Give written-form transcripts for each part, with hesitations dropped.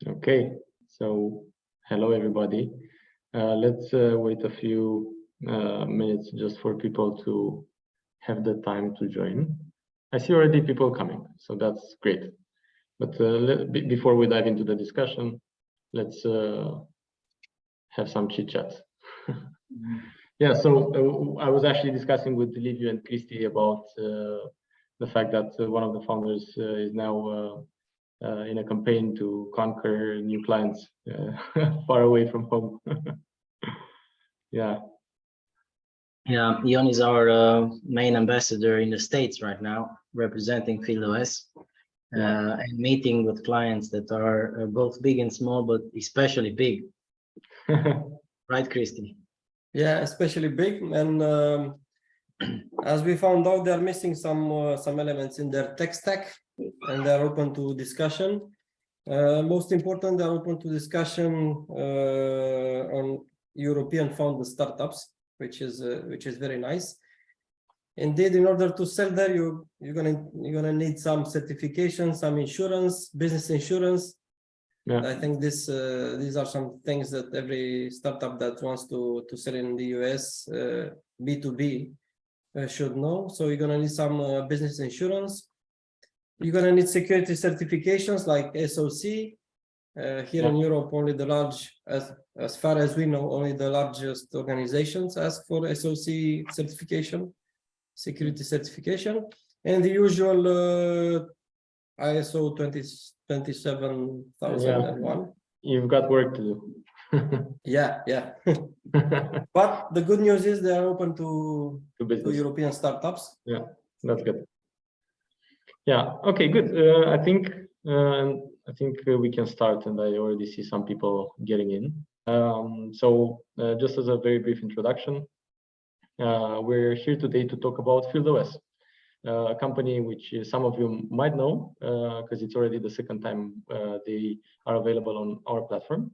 Okay, so hello everybody. Let's wait a few minutes just for people to have the time to join. I see already people coming, so that's great. But before we dive into the discussion, let's have some chit chat. Yeah, so I was actually discussing with Livio and Christy about the fact that one of the founders is now in a campaign to conquer new clients far away from home. Yeah. Yeah, Ion is our main ambassador in the States right now, representing FieldOS and meeting with clients that are both big and small, but especially big. Right, Christy? Yeah, especially big. And as we found out, they're missing some elements in their tech stack, and they're open to discussion. Most important, they're open to discussion on European founded startups, which is very nice. Indeed, in order to sell there, you're gonna need some certification, some insurance, business insurance. Yeah. I think these are some things that every startup that wants to sell in the US B2B should know. So you're gonna need some business insurance. You're gonna need security certifications like SOC. Here in Europe, only the large, as far as we know, only the largest organizations ask for SOC certification, security certification, and the usual ISO 27001. You've got work to do. Yeah. But the good news is they are open to European startups. Yeah, that's good. Yeah. Okay. Good. I think we can start, and I already see some people getting in. So just as a very brief introduction, we're here today to talk about FieldOS, a company which some of you might know because it's already the second time they are available on our platform.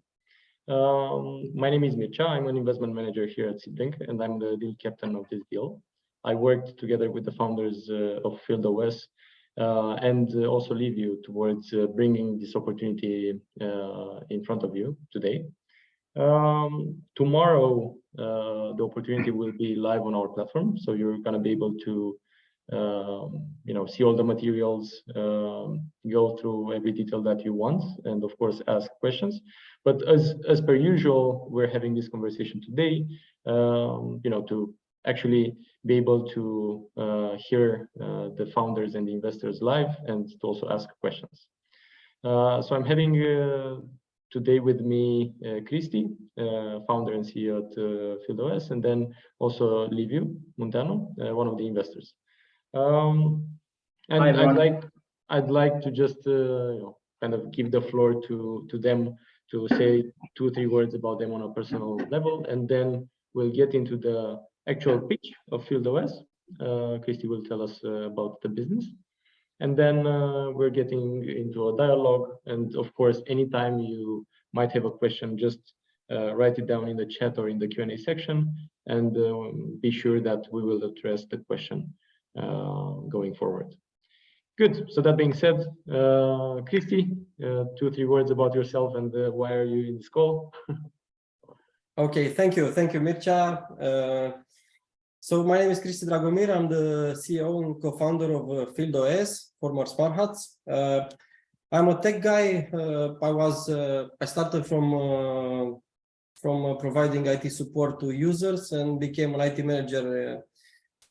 My name is Mircea. I'm an investment manager here at SeedBlink, and I'm the deal captain of this deal. I worked together with the founders of FieldOS and also leave you towards bringing this opportunity in front of you today. Tomorrow, the opportunity will be live on our platform, so you're going to be able to see all the materials, go through every detail that you want, and of course ask questions. But as per usual, we're having this conversation today, to actually be able to hear the founders and the investors live and to also ask questions. So I'm having today with me Christy, founder and CEO at FieldOS, and then also Liviu Munteanu, one of the investors. And I'd like to just kind of give the floor to them to say 2-3 words about them on a personal level, and then we'll get into the actual pitch of FieldOS. Christy will tell us about the business, and then we're getting into a dialogue. And of course, anytime you might have a question, just write it down in the chat or in the Q&A section, and be sure that we will address the question going forward. Good. So that being said, Christy, 2-3 words about yourself and why are you in this call? Okay, thank you, Mircea. So my name is Cristi Dragomir. I'm the CEO and co-founder of FieldOS, former Smart Hats. I'm a tech guy. I started from providing IT support to users and became an IT manager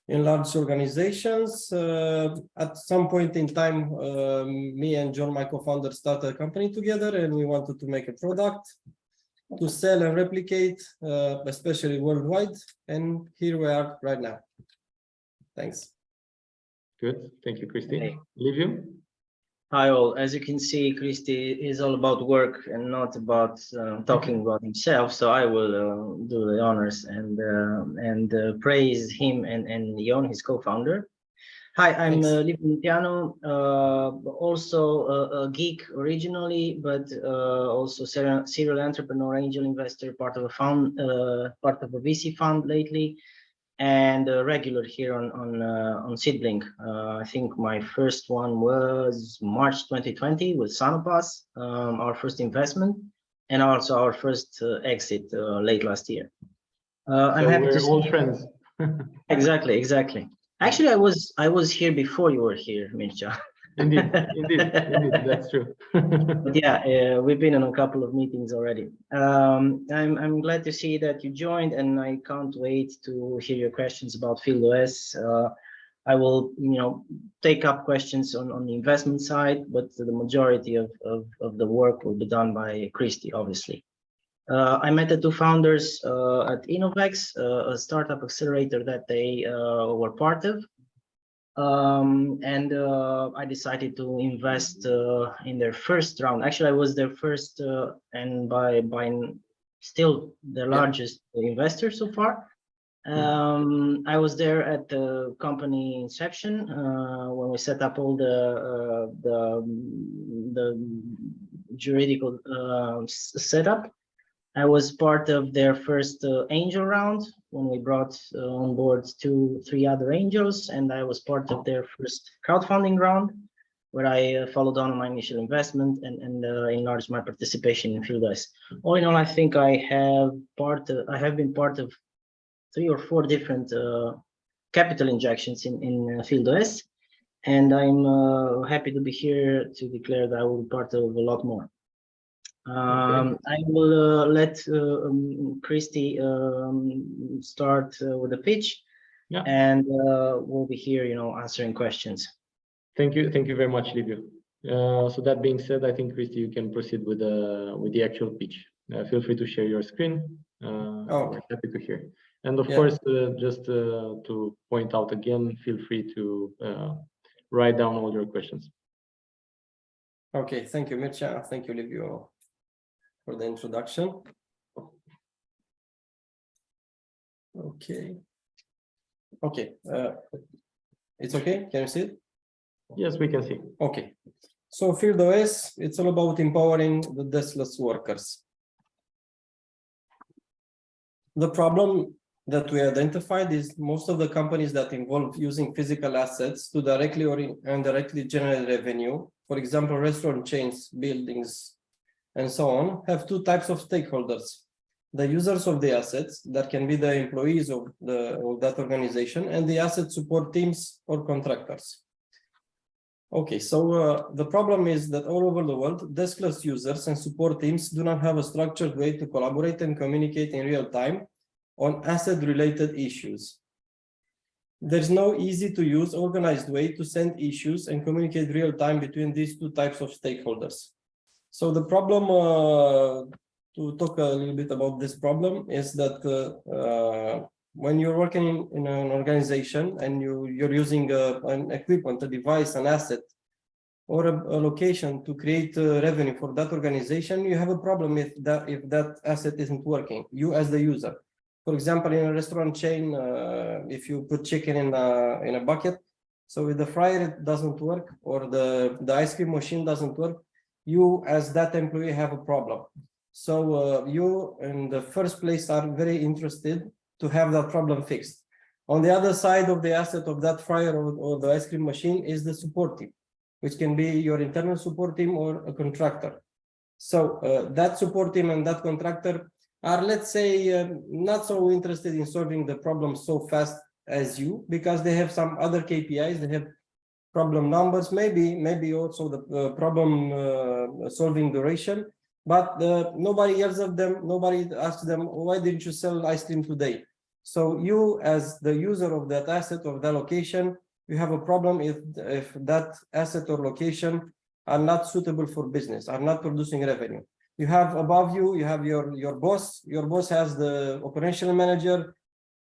in large organizations. At some point in time, me and John, my co-founder, started a company together, and we wanted to make a product to sell and replicate, especially worldwide. And here we are right now. Thanks. Good. Thank you, Christy. Hey. Liviu? Hi all. As you can see, Christy is all about work and not about talking about himself. So I will do the honors and praise him and Ion, his co-founder. Hi, I'm Liviu Munteanu, also a geek originally, but also serial entrepreneur, angel investor, part of a VC fund lately, and a regular here on SeedBlink. I think my first one was March 2020 with Sanopas, our first investment, and also our first exit late last year. I'm happy to we're see old friends. Exactly. Actually, I was here before you were here, Mircea. Indeed, that's true. But yeah, we've been in a couple of meetings already. I'm glad to see that you joined, and I can't wait to hear your questions about FieldOS. I will, take up questions on the investment side, but the majority of the work will be done by Christy, obviously. I met the two founders at Innovex, a startup accelerator that they were part of. And I decided to invest in their first round. Actually, I was their first and by still the largest investor so far. I was there at the company inception when we set up all the juridical setup. I was part of their first angel round when we brought on board 2-3 other angels, and I was part of their first crowdfunding round, where I followed on my initial investment and enlarged my participation in FieldOS. All in all, I think I have been part of 3 or 4 different capital injections in FieldOS, and I'm happy to be here to declare that I will be part of a lot more. I will let Christy start with the pitch, and we'll be here, answering questions. Thank you very much, Liviu. So that being said, I think Christy, you can proceed with the actual pitch. Feel free to share your screen. We're happy to hear. And of course, just to point out again, feel free to write down all your questions. Okay, thank you, Mircea. Thank you, Liviu, for the introduction. Okay. It's okay? Can you see it? Yes, we can see. Okay. So FieldOS, it's all about empowering the deskless workers. The problem that we identified is most of the companies that involve using physical assets to directly or indirectly generate revenue, for example, restaurant chains, buildings, and so on, have 2 types of stakeholders: the users of the assets, that can be the employees of that organization, and the asset support teams or contractors. Okay, so the problem is that all over the world, deskless users and support teams do not have a structured way to collaborate and communicate in real time on asset-related issues. There's no easy-to-use, organized way to send issues and communicate real time between these 2 types of stakeholders. So the problem, to talk a little bit about this problem, is that when you're working in an organization and you're using an equipment, a device, an asset, or a location to create revenue for that organization, you have a problem if that asset isn't working, you as the user. For example, in a restaurant chain, if you put chicken in a bucket, so if the fryer doesn't work or the ice cream machine doesn't work, you as that employee have a problem. So you in the first place are very interested to have that problem fixed. On the other side of the asset of that fryer or the ice cream machine is the support team, which can be your internal support team or a contractor. So that support team and that contractor are, let's say, not so interested in solving the problem so fast as you, because they have some other KPIs, they have problem numbers, maybe also the problem solving duration, but nobody yells at them, nobody asks them, why didn't you sell ice cream today? So you as the user of that asset or that location, you have a problem if that asset or location are not suitable for business, are not producing revenue. You have above you, you have your boss has the operational manager,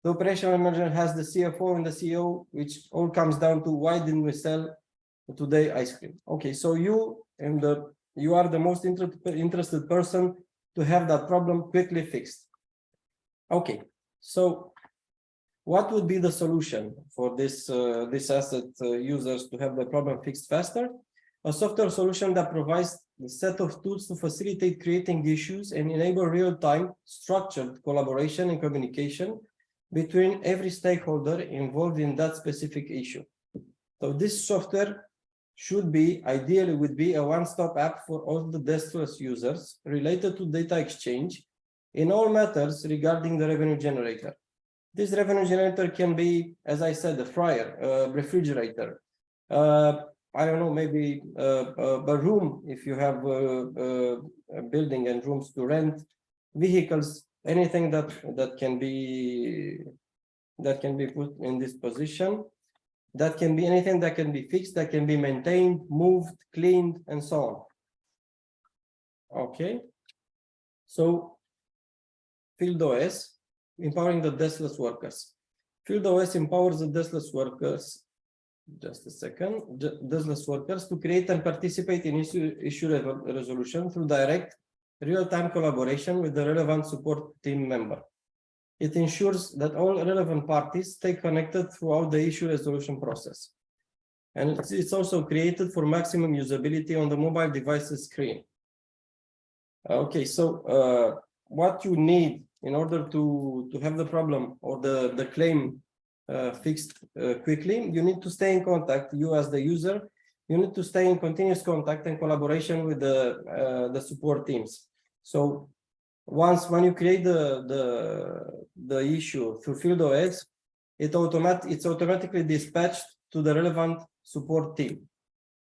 the operational manager has the CFO and the CEO, which all comes down to why didn't we sell today ice cream? Okay, so you are the most interested person to have that problem quickly fixed. Okay, so what would be the solution for this asset users to have the problem fixed faster? A software solution that provides a set of tools to facilitate creating issues and enable real-time structured collaboration and communication between every stakeholder involved in that specific issue. So this software should be, ideally would be a one-stop app for all the deskless users related to data exchange in all matters regarding the revenue generator. This revenue generator can be, as I said, a fryer, a refrigerator, I don't know, maybe a room if you have a building and rooms to rent, vehicles, anything that can be put in this position. That can be anything that can be fixed, that can be maintained, moved, cleaned, and so on. Okay. So FieldOS, empowering the deskless workers. FieldOS empowers the deskless workers, just a second, deskless workers to create and participate in issue resolution through direct real-time collaboration with the relevant support team member. It ensures that all relevant parties stay connected throughout the issue resolution process. And it's also created for maximum usability on the mobile device's screen. Okay, so what you need in order to have the problem or the claim fixed quickly, you need to stay in contact, you as the user, you need to stay in continuous contact and collaboration with the support teams. So when you create the issue through FieldOS, it's automatically dispatched to the relevant support team.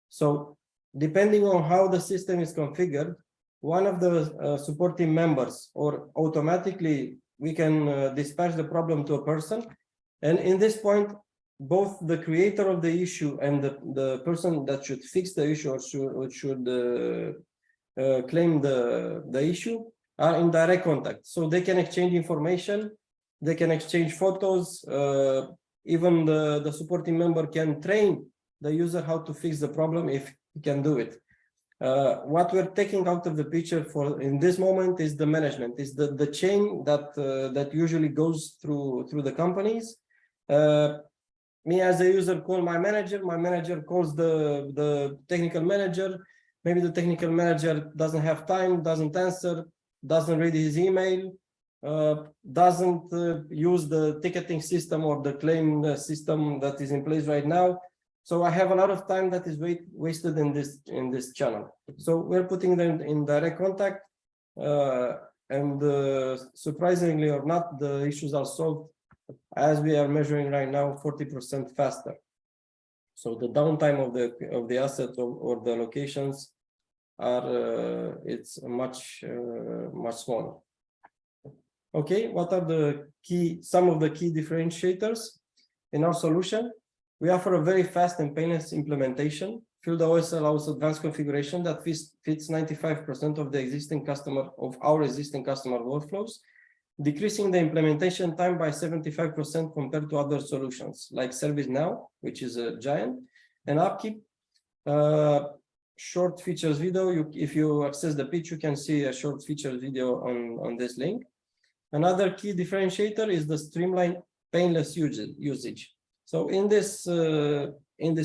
So depending on how the system is configured, one of the support team members, or automatically we can dispatch the problem to a person. And in this point, both the creator of the issue and the person that should fix the issue or should claim the issue are in direct contact. So they can exchange information, they can exchange photos, even the supporting member can train the user how to fix the problem if he can do it. What we're taking out of the picture for in this moment is the management, is the chain that usually goes through the companies. Me as a user call my manager calls the technical manager. Maybe the technical manager doesn't have time, doesn't answer, doesn't read his email, doesn't use the ticketing system or the claim system that is in place right now. So I have a lot of time that is wasted in this channel. So we're putting them in direct contact, and surprisingly or not, the issues are solved as we are measuring right now 40% faster. So the downtime of the asset or the locations are it's much smaller. Okay, what are some of the key differentiators in our solution? We offer a very fast and painless implementation. FieldOS allows advanced configuration that fits 95% of our existing customer workflows, decreasing the implementation time by 75% compared to other solutions like ServiceNow, which is a giant, and Upkeep. Short features video. If you access the pitch, you can see a short features video on this link. Another key differentiator is the streamlined, painless usage. So in this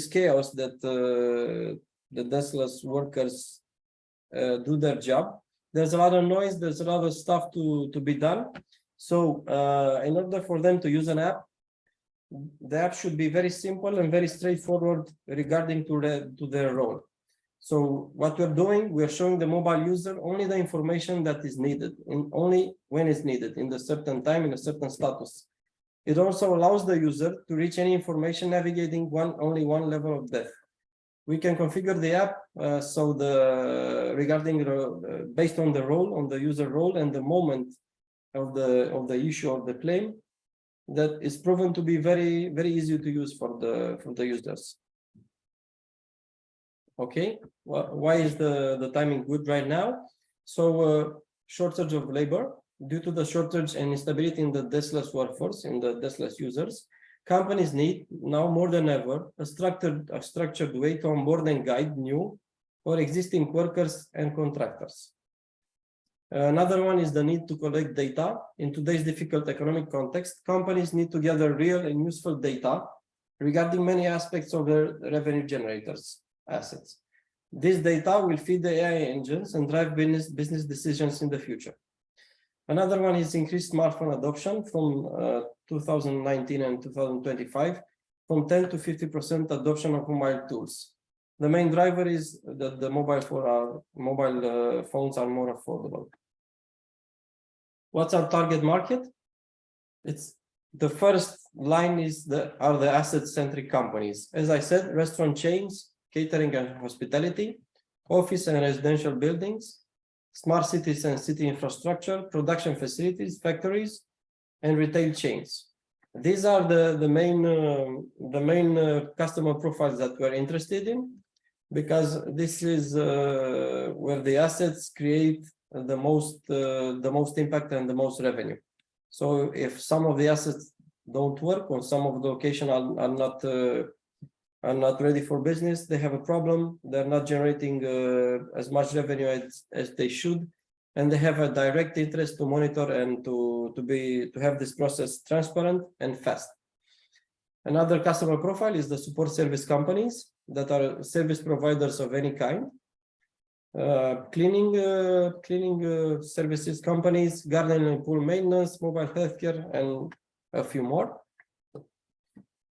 chaos that the deskless workers do their job, there's a lot of noise, there's a lot of stuff to be done. So in order for them to use an app, the app should be very simple and very straightforward regarding to their role. So what we're doing, we're showing the mobile user only the information that is needed, and only when it's needed, in a certain time, in a certain status. It also allows the user to reach any information navigating only one level of depth. We can configure the app based on the role, on the user role and the moment of the issue or the claim, that is proven to be very, very easy to use for the users. Okay, why is the timing good right now? So shortage of labor. Due to the shortage and instability in the deskless workforce, in the deskless users, companies need now more than ever a structured way to onboard and guide new or existing workers and contractors. Another one is the need to collect data. In today's difficult economic context, companies need to gather real and useful data regarding many aspects of their revenue generators assets. This data will feed the AI engines and drive business decisions in the future. Another one is increased smartphone adoption from 2019 and 2025, from 10 to 50% adoption of mobile tools. The main driver is that the mobile phones are more affordable. What's our target market? It's the first line are the asset-centric companies. As I said, restaurant chains, catering and hospitality, office and residential buildings, smart cities and city infrastructure, production facilities, factories, and retail chains. These are the main customer profiles that we're interested in, because this is where the assets create the most impact and the most revenue. So if some of the assets don't work, or some of the locations are not ready for business, they have a problem, they're not generating as much revenue as they should, and they have a direct interest to monitor and to have this process transparent and fast. Another customer profile is the support service companies that are service providers of any kind. Cleaning services companies, garden and pool maintenance, mobile healthcare, and a few more.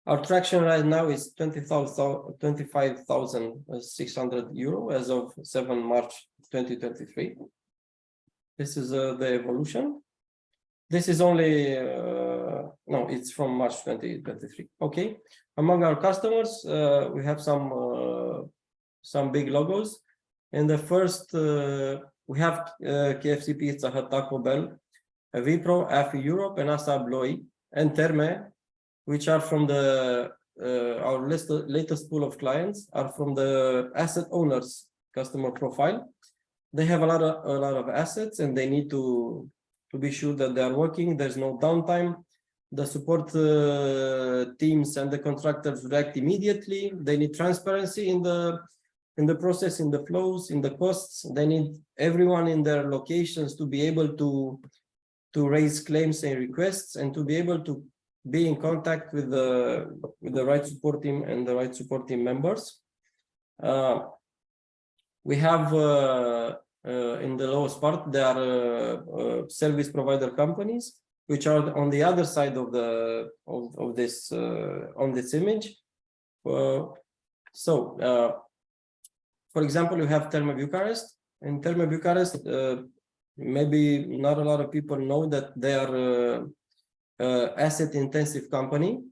Our traction right now is 25,600 euro as of 7 March 2023. This is the evolution. This is only, no, it's from March 2023. Okay. Among our customers, we have some big logos. And the first, we have KFC, Pizza Hut, Taco Bell, Vipro, AFI Europe, and ASA Abloy, and Terme, which are from our latest pool of clients, are from the asset owners customer profile. They have a lot of assets, and they need to be sure that they are working. There's no downtime. The support teams and the contractors react immediately. They need transparency in the process, in the flows, in the costs. They need everyone in their locations to be able to raise claims and requests, and to be able to be in contact with the right support team and the right support team members. We have in the lowest part, there are service provider companies, which are on the other side of this on this image. For example, you have Terme Bucharest. In Terme Bucharest, maybe not a lot of people know that they are asset intensive company.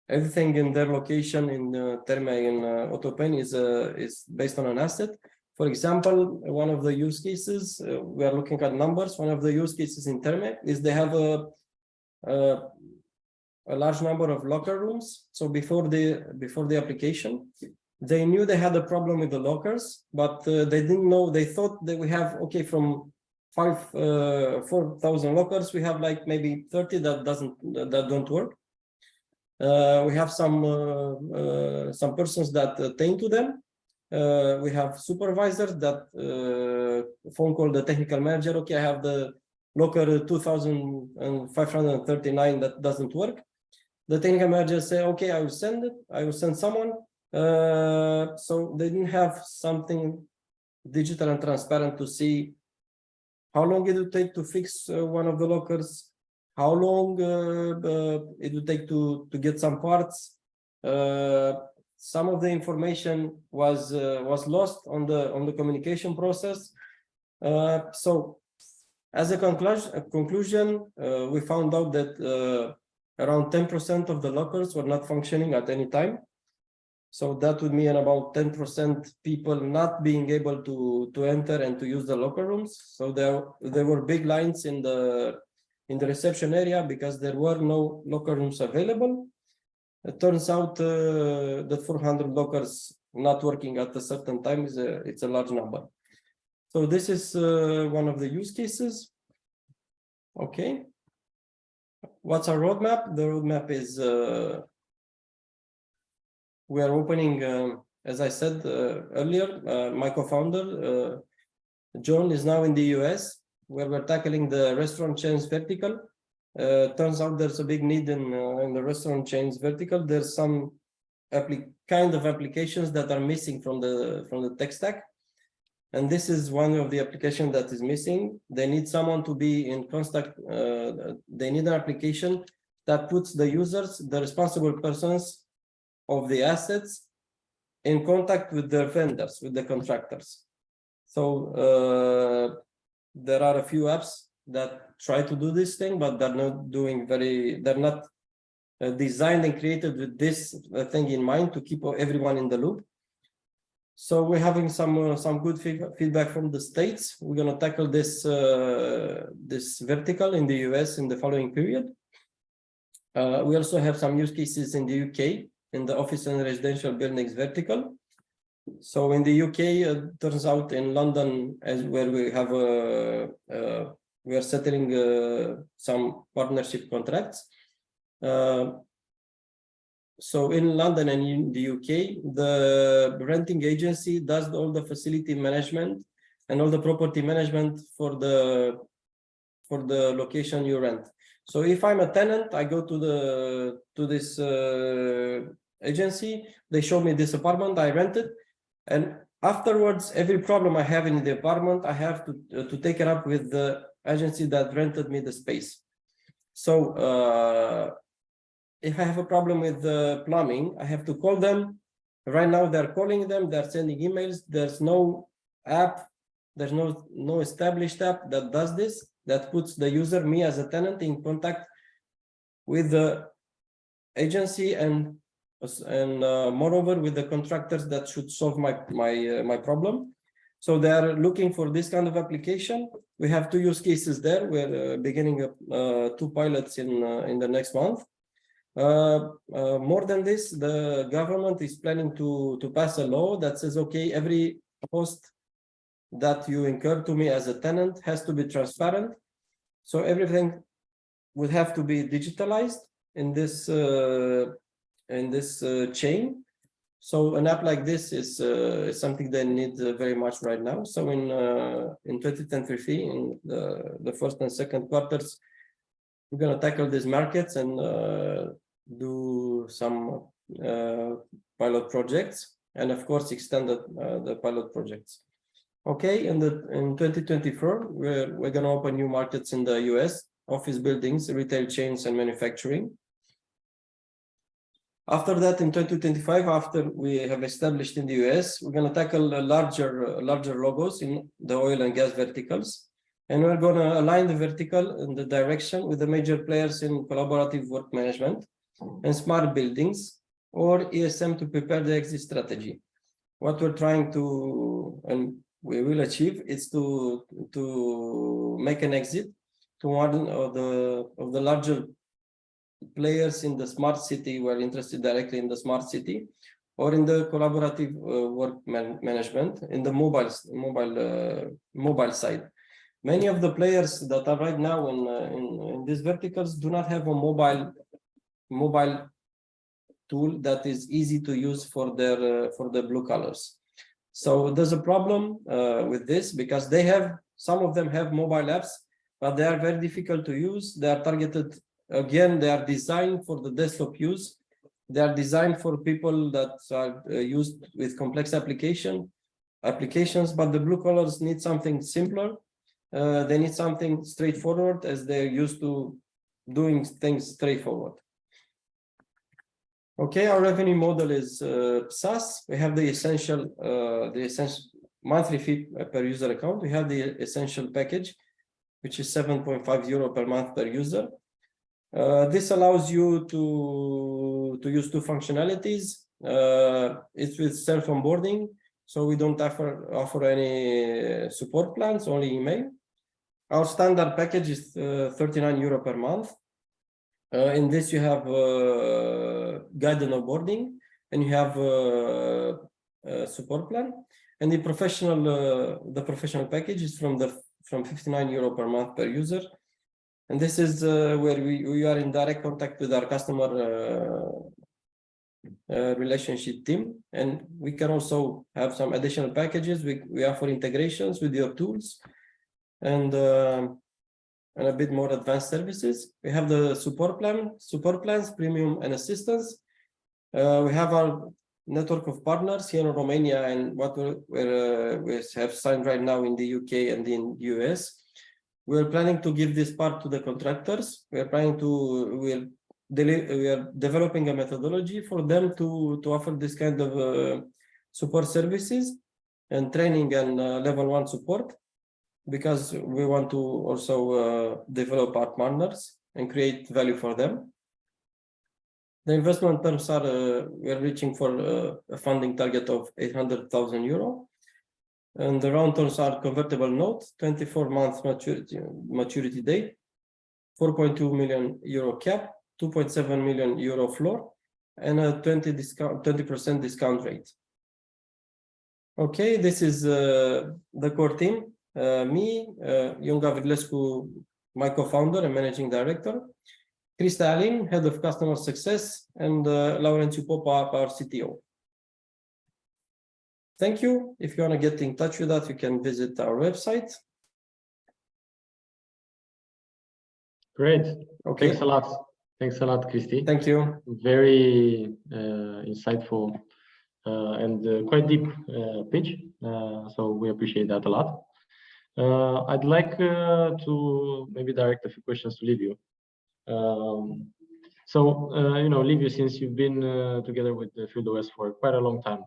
Everything in their location in Terme in Otopeni is based on an asset. For example, one of the use cases, we are looking at numbers. One of the use cases in Terme is they have a large number of locker rooms. So before the application, they knew they had a problem with the lockers, but they didn't know. They thought that we have, okay, from 4,000 lockers, we have like maybe 30 that don't work. We have some persons that attend to them. We have supervisors that phone call the technical manager. Okay, I have the locker 2,539 that doesn't work. The technical manager say, okay, I will send it. I will send someone. So they didn't have something digital and transparent to see how long it would take to fix one of the lockers, how long it would take to get some parts. Some of the information was lost on the communication process. So as a conclusion, we found out that around 10% of the lockers were not functioning at any time. So that would mean about 10% people not being able to enter and to use the locker rooms. So there were big lines in the reception area because there were no locker rooms available. It turns out that 400 lockers not working at a certain time it's a large number. So this is one of the use cases. Okay. What's our roadmap? The roadmap is we are opening, as I said earlier, my co-founder, John, is now in the US, where we're tackling the restaurant chains vertical. Turns out there's a big need in the restaurant chains vertical. There's some kind of applications that are missing from the tech stack. And this is one of the applications that is missing. They need someone to be in contact. They need an application that puts the users, the responsible persons of the assets, in contact with their vendors, with the contractors. So there are a few apps that try to do this thing, but they're not doing they're not designed and created with this thing in mind to keep everyone in the loop. So we're having some good feedback from the States. We're going to tackle this this vertical in the US in the following period. We also have some use cases in the UK in the office and residential buildings vertical. So in the UK, it turns out in London, as where we have we are settling some partnership contracts. So in London and in the UK, the renting agency does all the facility management and all the property management for the location you rent. So if I'm a tenant, I go to this agency, they show me this apartment, I rent it, and afterwards, every problem I have in the apartment, I have to take it up with the agency that rented me the space. So if I have a problem with the plumbing, I have to call them. Right now, they're calling them, they're sending emails. There's no app, there's no established app that does this, that puts the user, me as a tenant, in contact with the agency and moreover with the contractors that should solve my problem. So they are looking for this kind of application. We have 2 use cases there. We're beginning 2 pilots in the next month. More than this, the government is planning to pass a law that says, okay, every cost that you incur to me as a tenant has to be transparent. So everything would have to be digitalized in this chain. So an app like this is something they need very much right now. So in 2023, in the first and second quarters, we're going to tackle these markets and do some pilot projects, and of course extend the pilot projects. Okay, in 2024, we're going to open new markets in the US, office buildings, retail chains, and manufacturing. After that, in 2025, after we have established in the US, we're going to tackle larger logos in the oil and gas verticals. And we're going to align the vertical in the direction with the major players in collaborative work management and smart buildings or ESM to prepare the exit strategy. What we're trying to, and we will achieve, is to make an exit to one of the larger players in the smart city. We're interested directly in the smart city or in the collaborative work management in the mobile side. Many of the players that are right now in these verticals do not have a mobile tool that is easy to use for the blue collars. So there's a problem with this because some of them have mobile apps, but they are very difficult to use. They are targeted, again, they are designed for the desktop use. They are designed for people that are used with complex applications, but the blue collars need something simpler. They need something straightforward as they're used to doing things straightforward. Okay, our revenue model is SaaS. We have the essential monthly fee per user account. We have the essential package, which is 7.5 euro per month per user. This allows you to use 2 functionalities. It's with self-onboarding, so we don't offer any support plans, only email. Our standard package is 39 euro per month. In this, you have guided onboarding, and you have a support plan. And the professional package is from 59 euro per month per user. And this is where we are in direct contact with our customer relationship team. And we can also have some additional packages. We offer integrations with your tools and a bit more advanced services. We have the support plans, premium and assistance. We have our network of partners here in Romania and what we have signed right now in the UK and in US. We're planning to give this part to the contractors. We're we are developing a methodology for them to offer this kind of support services and training and level 1 support, because we want to also develop our partners and create value for them. The investment terms are, we are reaching for a funding target of 800,000 euro. And the round terms are convertible note, 24-month maturity date, 4.2 million euro cap, 2.7 million euro floor, and a 20% discount rate. Okay, this is the core team. Me, Ion Gavrilescu, my co-founder and managing director, Cristi Alin, head of customer success, and Laurențiu Popa, our CTO. Thank you. If you want to get in touch with us, you can visit our website. Great. Okay. Thanks a lot. Thanks a lot, Cristi. Thank you. Very insightful and quite deep pitch. So we appreciate that a lot. I'd like to maybe direct a few questions to Liviu. Liviu, since you've been together with the FieldOS for quite a long time,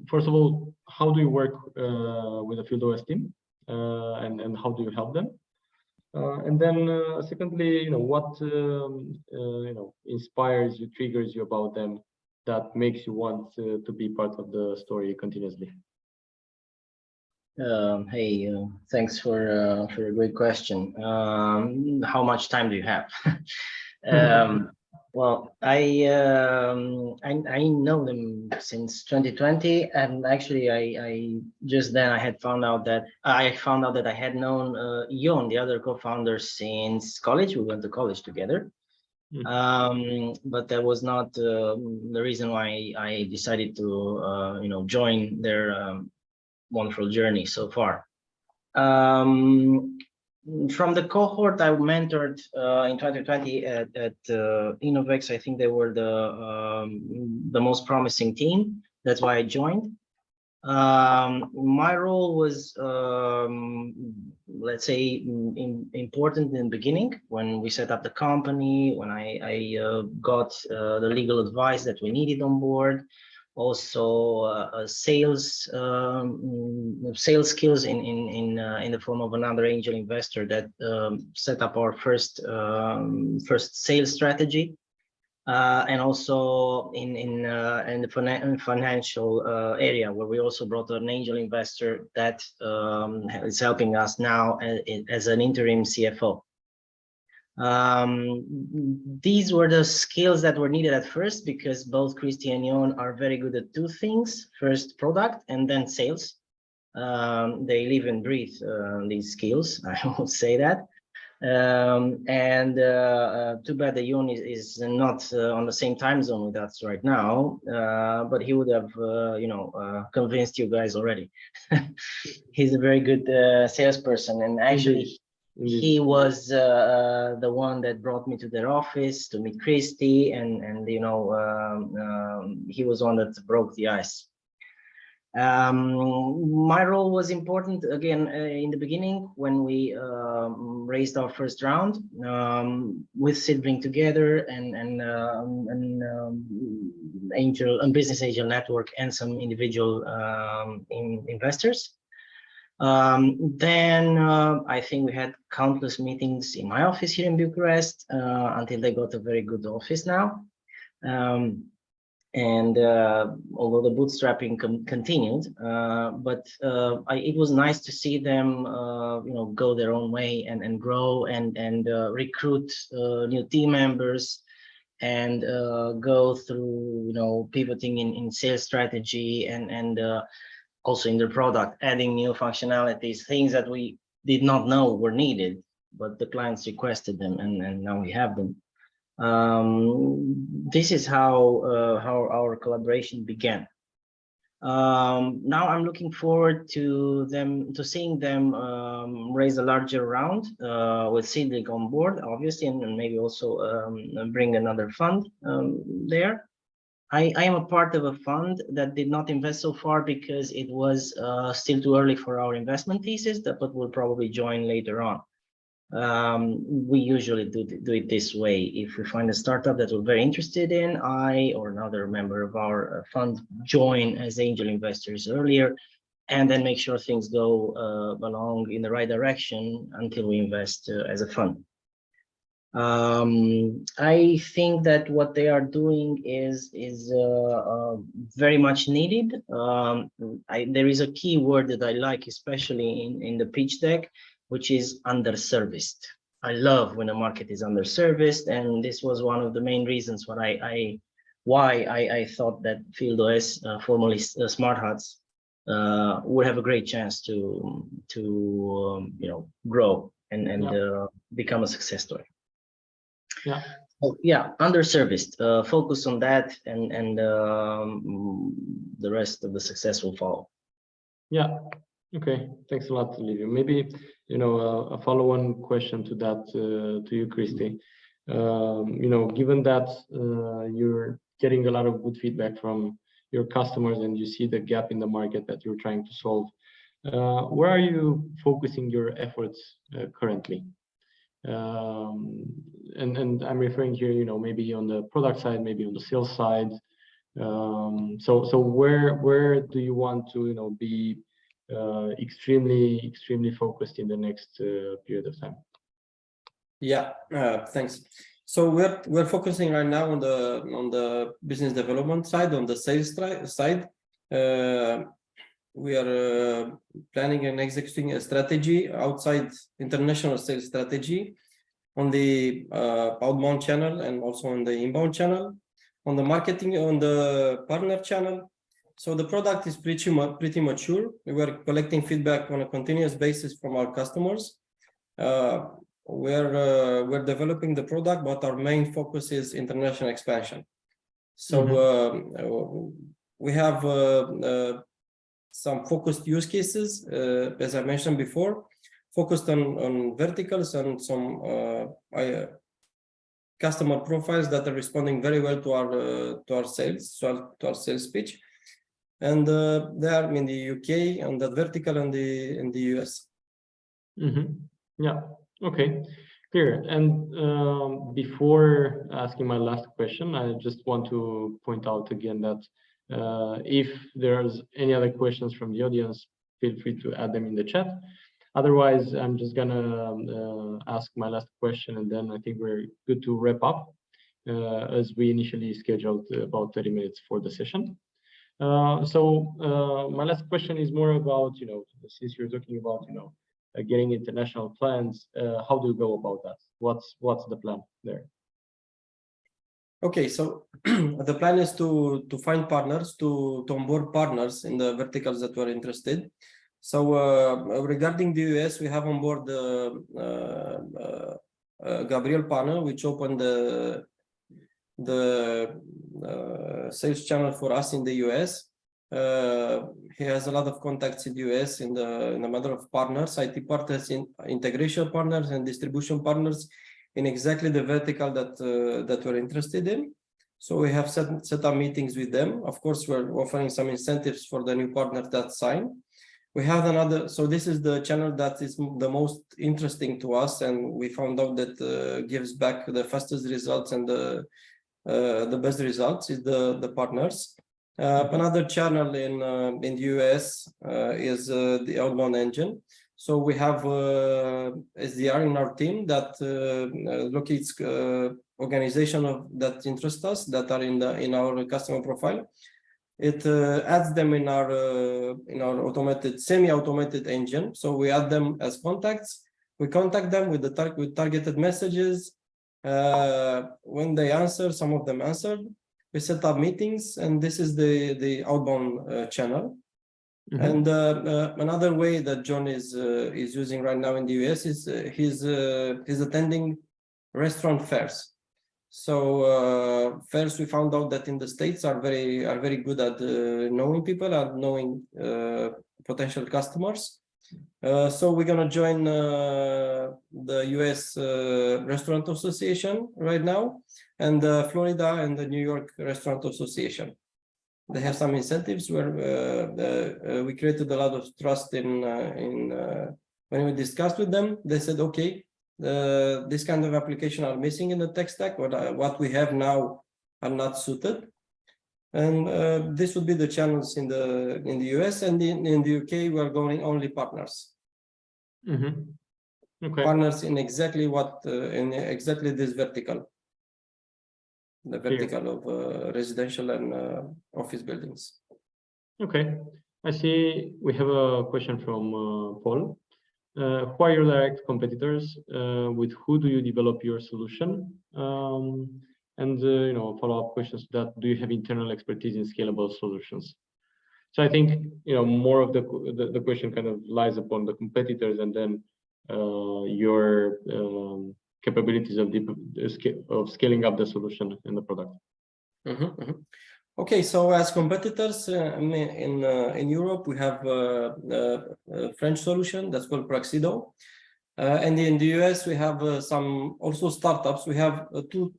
first of all, how do you work with the FieldOS team, and how do you help them? And then, secondly, what inspires you, triggers you about them, that makes you want to be part of the story continuously? Hey, thanks for a great question. How much time do you have? Well, I know them since 2020, and actually, I just then I found out that I had known Ion, the other co-founder, since college. We went to college together. But that was not the reason why I decided to join their wonderful journey so far. From the cohort I mentored in 2020 at Innovex, I think they were the most promising team. That's why I joined. My role was, let's say, important in the beginning when we set up the company, when I got the legal advice that we needed on board. Also, sales skills in the form of another angel investor that set up our first sales strategy, and also in the financial area, where we also brought an angel investor that is helping us now as an interim CFO. These were the skills that were needed at first, because both Cristi and Ion are very good at two things: first product and then sales. They live and breathe these skills, I would say that. Too bad that Ion is not on the same time zone with us right now, but he would have convinced you guys already. He's a very good salesperson, and actually he was the one that brought me to their office to meet Cristi, and he was one that broke the ice. My role was important again in the beginning when we raised our first round with SeedBlink together and angel and business angel network and some individual investors. Then I think we had countless meetings in my office here in Bucharest until they got a very good office now. Although the bootstrapping continued, but it was nice to see them go their own way and grow and recruit new team members and go through pivoting in sales strategy and also in their product, adding new functionalities, things that we did not know were needed, but the clients requested them, and now we have them. This is how our collaboration began. Now I'm looking forward to seeing them raise a larger round with SeedBlink on board, obviously, and maybe also bring another fund there. I am a part of a fund that did not invest so far because it was still too early for our investment thesis, but will probably join later on. We usually do it this way. If we find a startup that we're very interested in, I or another member of our fund join as angel investors earlier, and then make sure things go along in the right direction until we invest as a fund. I think that what they are doing is very much needed. There is a key word that I like, especially in the pitch deck, which is underserviced. I love when a market is underserviced, and this was one of the main reasons why I thought that FieldOS, formerly Smart Huts, would have a great chance to grow and become a success story. Yeah. Oh, yeah, underserviced. Focus on that, and the rest of the success will follow. Yeah. Okay. Thanks a lot, Livio. Maybe a follow-on question to that to you, Christy. Given that you're getting a lot of good feedback from your customers and you see the gap in the market that you're trying to solve, where are you focusing your efforts currently? And I'm referring here, maybe on the product side, maybe on the sales side. So where do you want to be extremely focused in the next period of time? Yeah, thanks. So we're focusing right now on the business development side, on the sales side. We are planning and executing a strategy outside international sales strategy on the outbound channel and also on the inbound channel, on the marketing, on the partner channel. So the product is pretty mature. We're collecting feedback on a continuous basis from our customers. We're developing the product, but our main focus is international expansion. So we have some focused use cases, as I mentioned before, focused on verticals and some customer profiles that are responding very well to our sales, to our sales pitch, and they are in the UK on that vertical and in the US. Yeah. Okay. Clear. And before asking my last question, I just want to point out again that if there's any other questions from the audience, feel free to add them in the chat. Otherwise, I'm just gonna ask my last question, and then I think we're good to wrap up, as we initially scheduled about 30 minutes for the session. So my last question is more about, since you're talking about, getting international plans, how do you go about that? What's the plan there? Okay, so the plan is to find partners, to onboard partners in the verticals that we're interested. So regarding the US, we have on board Gabriel Panel, which opened the sales channel for us in the US. He has a lot of contacts in the US in the matter of partners, IT partners, integration partners, and distribution partners in exactly the vertical that we're interested in. So we have set up meetings with them. Of course, we're offering some incentives for the new partners that sign. We have another, so this is the channel that is the most interesting to us, and we found out that gives back the fastest results and the best results is the partners. Another channel in the US is the outbound engine. So we have SDR in our team that locates organization that interest us, that are in our customer profile. It adds them in our automated, semi-automated engine. So we add them as contacts. We contact them with targeted messages. When they answer, some of them answered. We set up meetings, and this is the outbound channel. And another way that John is using right now in the US is he's attending restaurant fairs. So fairs, we found out that in the States are very good at knowing people and knowing potential customers. So we're gonna join the US Restaurant Association right now, and Florida and the New York Restaurant Association. They have some incentives where we created a lot of trust in when we discussed with them. They said, okay, this kind of application are missing in the tech stack, or what we have now are not suited. And this would be the channels in the US, and in the UK we are going only partners. Okay. Partners in exactly in exactly this vertical, the vertical of residential and office buildings. Okay, I see we have a question from Paul. Who are your direct competitors? With who do you develop your solution? And follow-up questions to that: do you have internal expertise in scalable solutions? So I think more of the question kind of lies upon the competitors, and then your capabilities of scaling up the solution in the product. Okay, so as competitors in Europe, we have a French solution that's called Praxido, and in the US we have some also startups. We have two.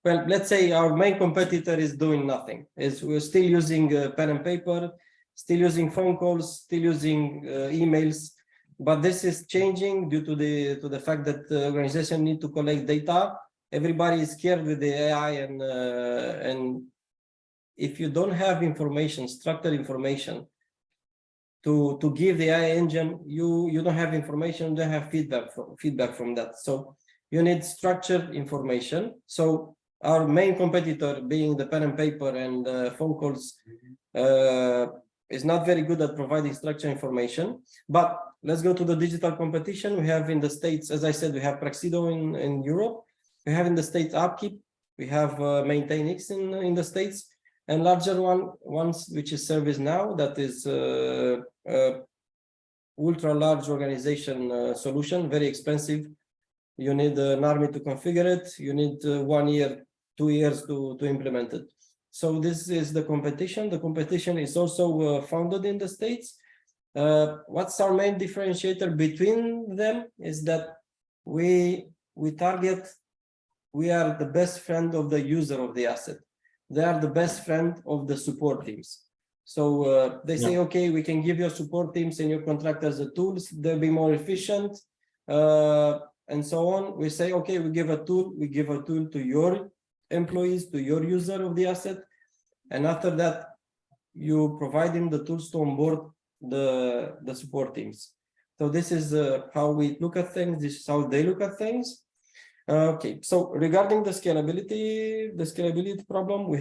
Well, let's say our main competitor is doing nothing. We're still using pen and paper, still using phone calls, still using emails. But this is changing due to the fact that the organization need to collect data. Everybody is scared with the AI, and if you don't have information, structured information, to give the AI engine, you don't have information, you don't have feedback from that. So you need structured information. So our main competitor, being the pen and paper and phone calls, is not very good at providing structured information. But let's go to the digital competition. We have in the States, as I said, we have Praxido in Europe. We have in the States Upkeep. We have MaintainX in the States, and larger ones, which is ServiceNow, that is ultra large organization solution, very expensive. You need an army to configure it. You need 1 year, 2 years to implement it. So this is the competition. The competition is also founded in the States. What's our main differentiator between them is that we are the best friend of the user of the asset. They are the best friend of the support teams. So they say, okay, we can give your support teams and your contractors the tools. They'll be more efficient. And so on. We say, okay, we give a tool to your employees, to your user of the asset. And after that, you provide him the tools to onboard the support teams. So this is how we look at things. This is how they look at things. Okay, so regarding the scalability problem, we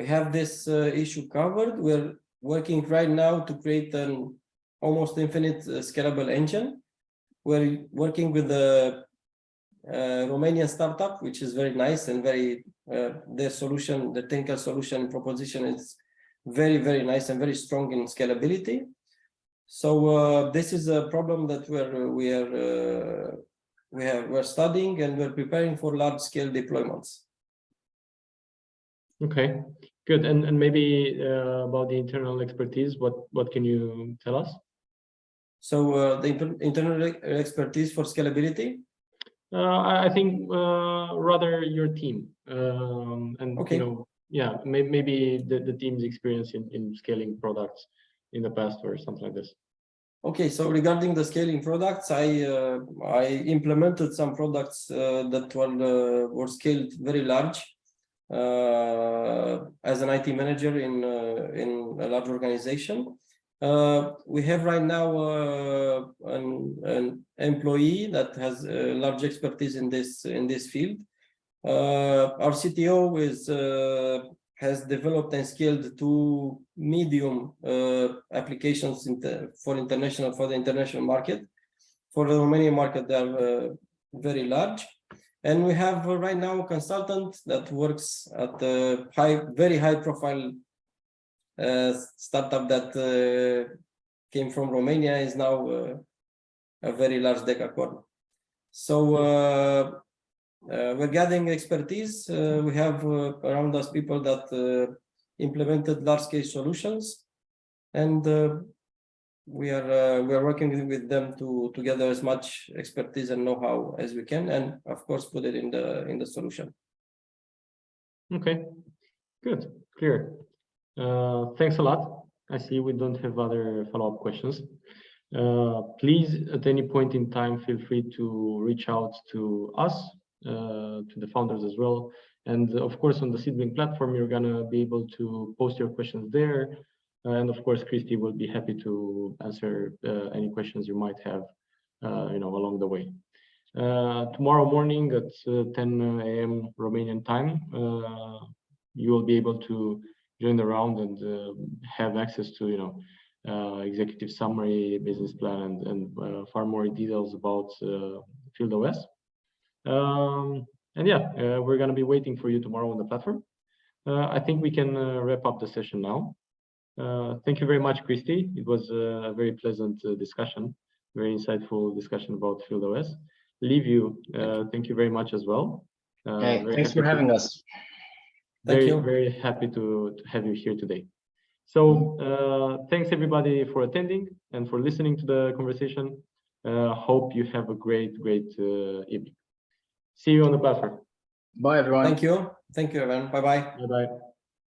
have this issue covered. We're working right now to create an almost infinite scalable engine. We're working with the Romanian startup, which is very nice and very their solution, the technical solution proposition is very, very nice and very strong in scalability. So this is a problem that we're studying, and we're preparing for large scale deployments. Okay, good. And maybe about the internal expertise, what can you tell us? So the internal expertise for scalability? I think rather your team, and okay. Maybe the team's experience in scaling products in the past or something like this. Okay, so regarding the scaling products, I implemented some products that were scaled very large as an IT manager in a large organization. We have right now an employee that has large expertise in this field. Our CTO has developed and scaled 2 medium applications for the international market. For the Romanian market, they are very large. And we have right now a consultant that works at a very high profile startup that came from Romania, is now a very large decacorn. So we're gathering expertise. We have around us people that implemented large-scale solutions, and we are working with them to gather as much expertise and know-how as we can, and of course put it in the solution. Okay, good, clear. Thanks a lot. I see we don't have other follow-up questions. Please, at any point in time, feel free to reach out to us, to the founders as well. And of course, on the SeedBlink platform, you're gonna be able to post your questions there. And of course, Christy will be happy to answer any questions you might have, along the way. Tomorrow morning at 10 a.m. Romanian time, you will be able to join the round and have access to, executive summary, business plan, and far more details about FieldOS. And yeah, we're going to be waiting for you tomorrow on the platform. I think we can wrap up the session now. Thank you very much, Christy. It was a very pleasant discussion, very insightful discussion about FieldOS. Liviu, thank you very much as well. Hey, thanks for having us. Very happy to have you here today. So thanks everybody for attending and for listening to the conversation. Hope you have a great evening. See you on the platform. Bye, everyone. Thank you. Thank you, everyone. Bye-bye. Bye-bye.